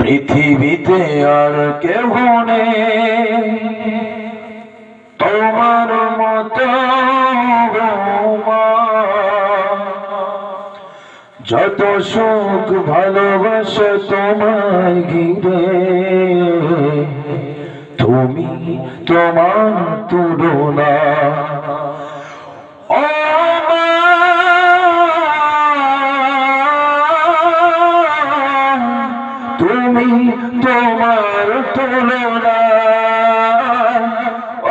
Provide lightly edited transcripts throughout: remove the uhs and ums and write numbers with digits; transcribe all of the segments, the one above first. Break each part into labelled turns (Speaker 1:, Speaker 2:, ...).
Speaker 1: পৃথিবীতে আর কেউ নেই তোমার মতো মা। যত সুখ ভালোবাসা তোমায় ঘিরে, তুমি তোমার তুলনা। তুমি তোমার তুলনা,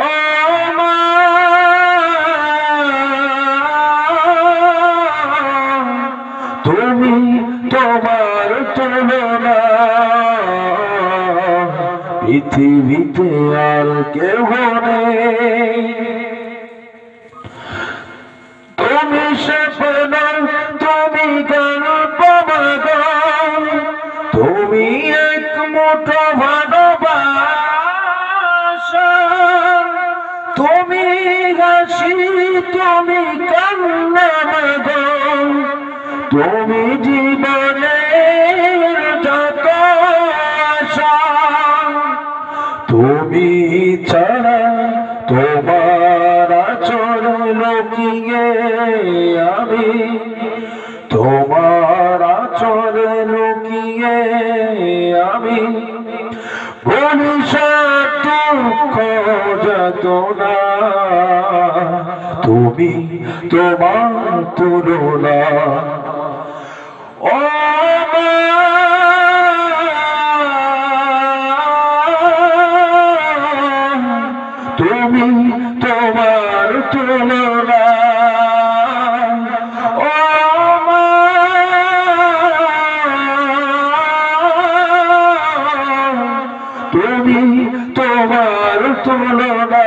Speaker 1: ও মা। তুমি তোমার তুলনা, পৃথিবীতে আর কেউ নেই। তুমি স্বপ্ন, তুমি গল্প, তুমি এক মুঠো ভালোবাসা। তুমি হাসি, তুমি কান্না, তুমি জীবনের যত আশা। তুমি ছাড়া তোমার আচরণ লুকিয়ে আমি, তোমার আচরণ লুকিয়ে আমি ভবিষ্যৎ দুঃখ যাতনা। তুমি তোমার তুলনা, ও মা। তুমি তোমার তুলনা, ও মা। তুমি তোমার তুলনা,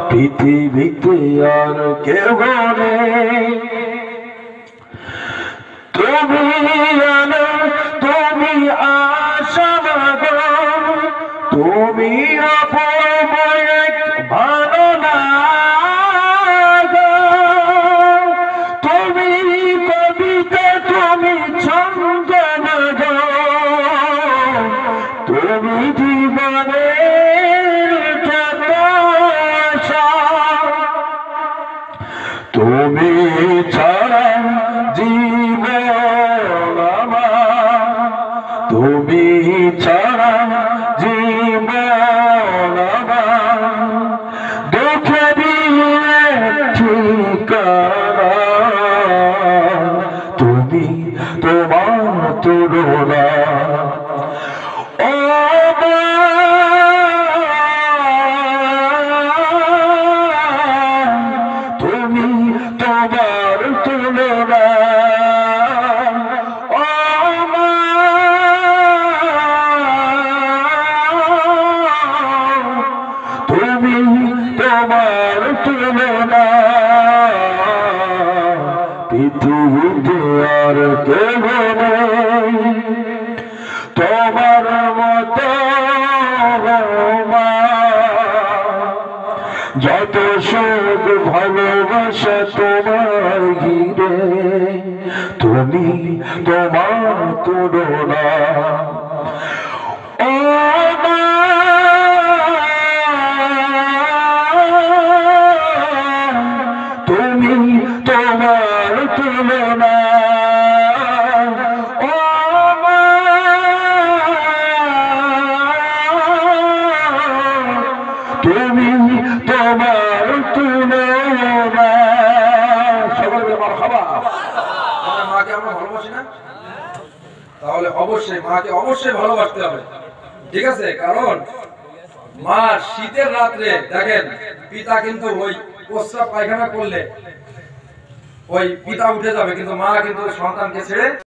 Speaker 1: পৃথিবীতে আর কেউ নেই। তুমি আলো, তুমি আশা, তুমি অপূর্ব এক ভালো লাগা। তুমি কবিতা, তুমি ছন্দ, তুমি জীবনের যত আশা। তুমি ছাড়া জীবন আমার, তুমি ছাড়া জীবন আমার দুঃখেরই ঠিকানা। তুমি তোমার তুলনা, ও মা। তুমি তোমার তুলনা, ও মা। তুমি তোমার তুলনা, পৃথিবীতে আর কেউ নেই তোমার মতো মা। যত সুখ ভালোবাসা তোমার ঘিরে, তুমি তোমার তুলনা, ও মা। তুমি তোমার তুলনা, ও মা। তুমি তোমার তুলনা। সবাই মারহাবা।
Speaker 2: মাকে আমরা ভালোবাসি না? তাহলে অবশ্যই মাকে অবশ্যই ভালোবাসতে হবে, ঠিক আছে? কারণ মা শীতের রাত্রে দেখেন, পিতা কিন্তু ওই প্রস্রাব পায়খানা করলে ওই পিতা উঠে যাবে, কিন্তু মা কিন্তু সন্তানকে ছেড়ে